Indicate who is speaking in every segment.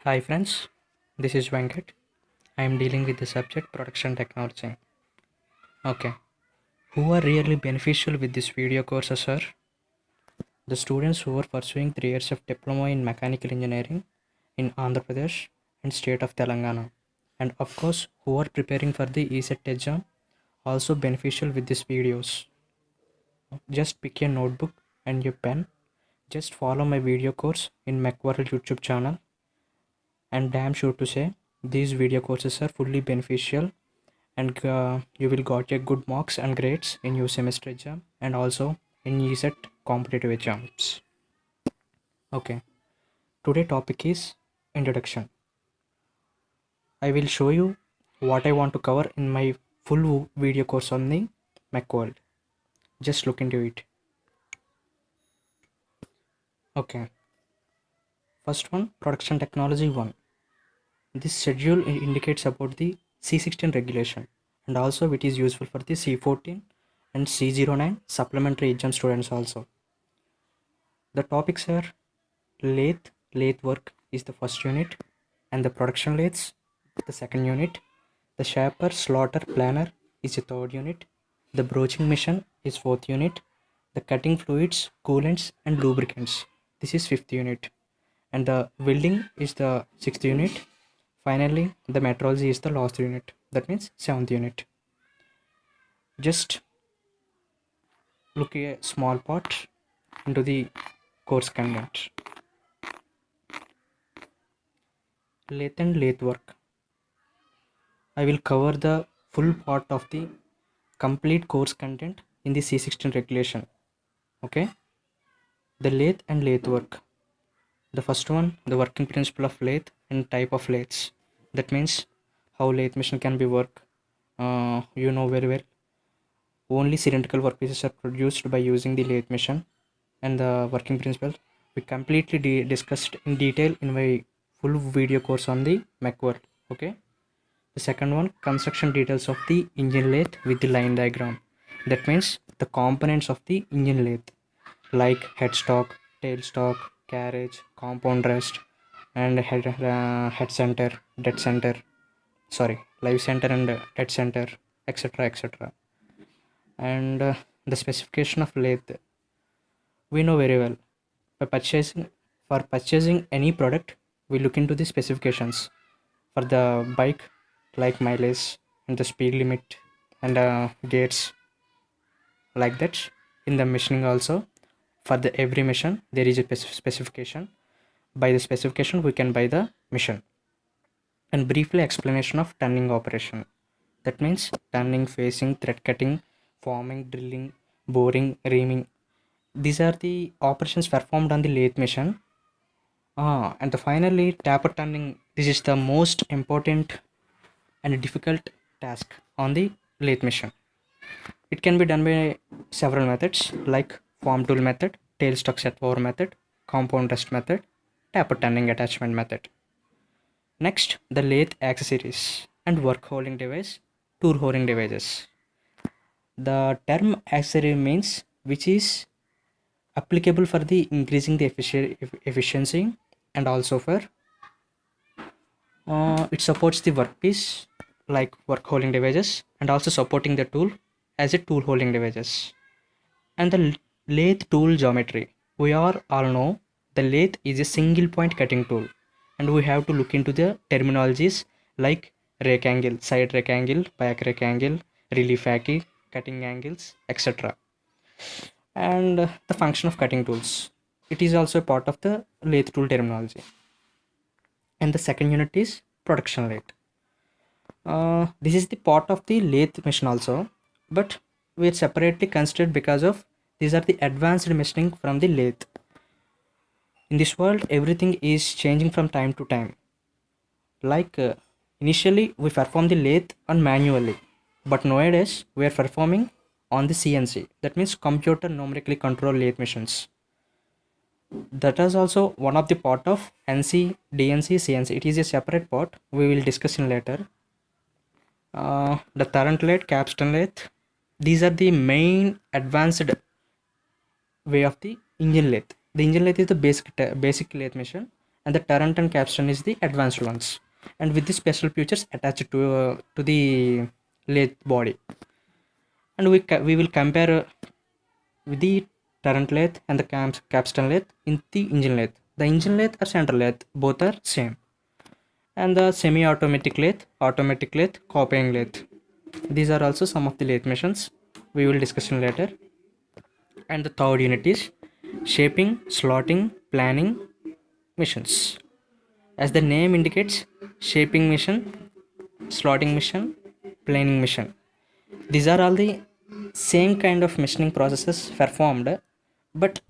Speaker 1: Hi friends, this is Venkat. I am dealing with the subject production technology. Okay, who are really beneficial with this video courses are the students who are pursuing 3 years of diploma in mechanical engineering in Andhra Pradesh and state of Telangana, and of course who are preparing for the ESET exam also beneficial with these videos. Just pick your notebook and your pen. Just follow my video course in MacWorld YouTube channel, and damn sure to say these video courses are fully beneficial, and you will got your good marks and grades in your semester exam and also in ESET competitive exams. Okay, today topic is introduction. I will show you what I want to cover in my full video course on the Macworld. Just look into it. Okay, first one, production technology 1. This schedule indicates about the C16 regulation, and also it is useful for the C14 and C09 supplementary exam students also. The topics are lathe work is the first unit, and the production lathes the second unit. The shaper slaughter planer is the third unit. The broaching machine is fourth unit. The cutting fluids, coolants and lubricants, this is fifth unit, and the welding is the sixth unit. Finally, the metrology is the last unit, that means seventh unit. Just look a small part into the course content. Lathe and lathe work. I will cover the full part of the complete course content in the C16 regulation. Okay, the lathe and lathe work. The first one, the working principle of lathe and type of lathes. That means how lathe machine can be worked. You know very well. Only cylindrical workpieces are produced by using the lathe machine, and the working principle we completely discussed in detail in my full video course on the Macworld. Okay. The second one, construction details of the engine lathe with the line diagram. That means the components of the engine lathe like headstock, tailstock, carriage, compound rest, and head center, dead center, sorry, live center and dead center, etc. etc. And the specification of lathe we know very well. By purchasing any product, we look into the specifications for the bike, like mileage and the speed limit and gates, like that. In the machining also, for the every machine there is a specification. By the specification we can buy the machine. And briefly explanation of turning operation. That means turning, facing, thread cutting, forming, drilling, boring, reaming. These are the operations performed on the lathe machine. And finally, taper turning. This is the most important and difficult task on the lathe machine. It can be done by several methods like form tool method, tailstock set over method, compound rest method, taper turning attachment method. Next, the lathe accessories and work holding device, tool holding devices. The term accessory means which is applicable for the increasing the efficiency, and also for it supports the workpiece like work holding devices, and also supporting the tool as a tool holding devices. And the lathe tool geometry, we are all know the lathe is a single point cutting tool, and we have to look into the terminologies like rake angle, side rake angle, back rake angle, relief angle, cutting angles, etc. And the function of cutting tools, it is also a part of the lathe tool terminology. And the second unit is production lathe. This is the part of the lathe machine also, but we are separately considered because of these are the advanced machining from the lathe. In this world, everything is changing from time to time. Like initially we perform the lathe on manually, but nowadays we are performing on the CNC, that means computer numerically controlled lathe machines. That is also one of the part of NC, DNC, CNC. It is a separate part, we will discuss in later. The turret lathe, capstan lathe, these are the main advanced way of the engine lathe. The engine lathe is the basic lathe machine, and the turret and capstan is the advanced ones, and with the special features attached to the lathe body. And we will compare with the turret lathe and the capstan lathe in the engine lathe. The engine lathe or center lathe both are same, and the semi-automatic lathe, copying lathe. These are also some of the lathe machines we will discuss in later. And the third unit is shaping, slotting, planing missions. As the name indicates, shaping mission, slotting mission, planing mission. These are all the same kind of machining processes performed, but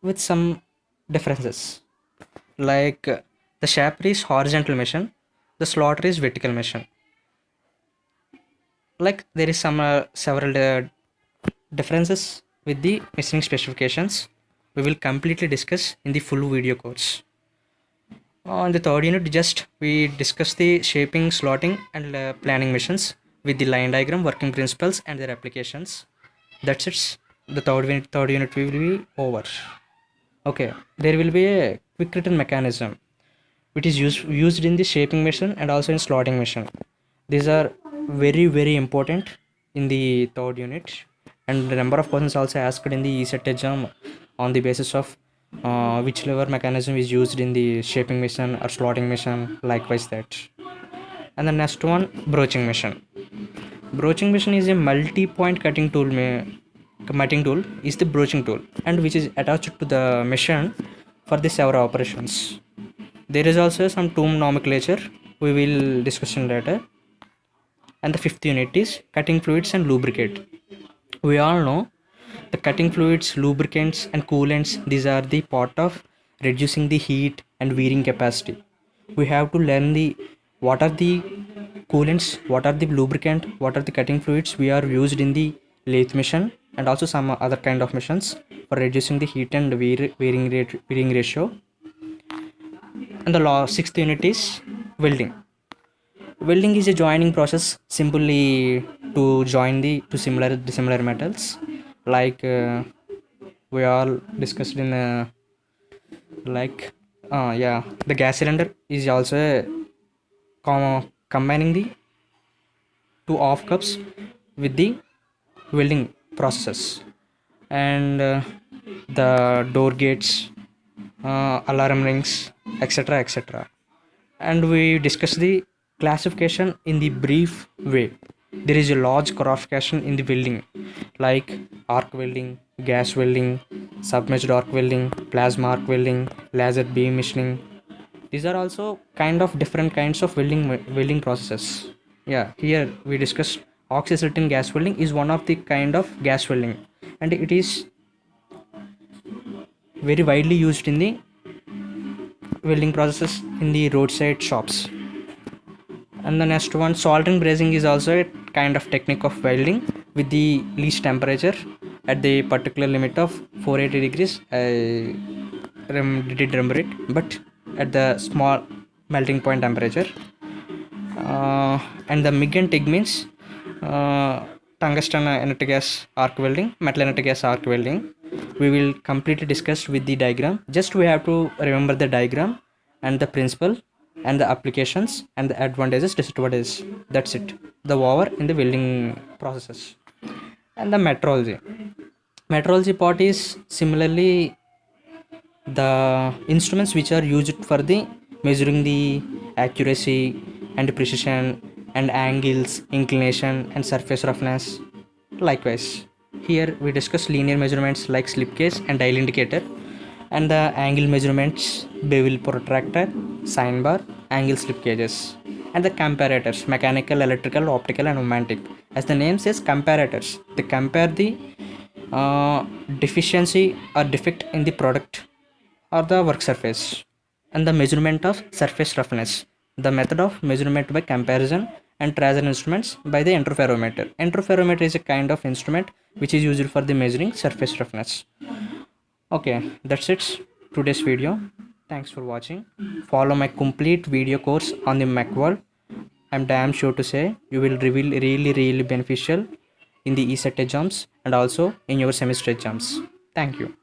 Speaker 1: with some differences. Like the shaper is horizontal mission, the slotter is vertical mission. Like there is some several differences with the machining specifications. We will completely discuss in the full video course. On the third unit, just we discuss the shaping, slotting, and planning missions with the line diagram, working principles, and their applications. That's it. The third unit will be over. Okay, there will be a quick return mechanism which is used in the shaping mission and also in slotting mission. These are very important in the third unit, and the number of questions also asked in the ESET exam on the basis of which lever mechanism is used in the shaping mission or slotting mission, likewise that. And the next one, broaching mission. Broaching mission is a multi-point cutting tool. Cutting tool is the broaching tool, and which is attached to the machine for the several operations. There is also some term nomenclature we will discuss in later. And the fifth unit is cutting fluids and lubricant. We all know the cutting fluids, lubricants, and coolants, these are the part of reducing the heat and wearing capacity. We have to learn the what are the coolants, what are the lubricant, what are the cutting fluids we are used in the lathe machine and also some other kind of machines for reducing the heat and wearing ratio. And the sixth unit is welding. Welding is a joining process simply to join the two similar metals, like we all discussed in the gas cylinder is also combining the two off cups with the welding processes. And the door gates, alarm rings, etc. And we discuss the classification in the brief way. There is a large classification in the welding, like arc welding, gas welding, submerged arc welding, plasma arc welding, laser beam machining. These are also kind of different kinds of welding processes. Yeah, here we discussed oxyacetylene gas welding is one of the kind of gas welding, and it is very widely used in the welding processes in the roadside shops. And the next one, soldering brazing, is also a kind of technique of welding with the least temperature at the particular limit of 480 degrees. I didn't remember it, but at the small melting point temperature. And the MIG and TIG means tungsten inert gas arc welding, metal inert gas arc welding. We will completely discuss with the diagram. Just we have to remember the diagram and the principle and the applications and the advantages, disadvantages. That's it. The over in the welding processes. And the metrology. Metrology part is similarly the instruments which are used for the measuring the accuracy and precision and angles, inclination and surface roughness. Likewise, here we discuss linear measurements like slip gauge and dial indicator, and the angle measurements, bevel protractor, sine bar, angle slip gauges, and the comparators, mechanical, electrical, optical and pneumatic. As the name says, comparators, they compare the deficiency or defect in the product or the work surface. And the measurement of surface roughness, the method of measurement by comparison and tracer instruments by the interferometer. Interferometer is a kind of instrument which is used for the measuring surface roughness. Okay, that's it, today's video. Thanks for watching. Follow my complete video course on the MechWorld. I'm damn sure to say you will reveal really beneficial in the ESET exams and also in your semester exams. Thank you.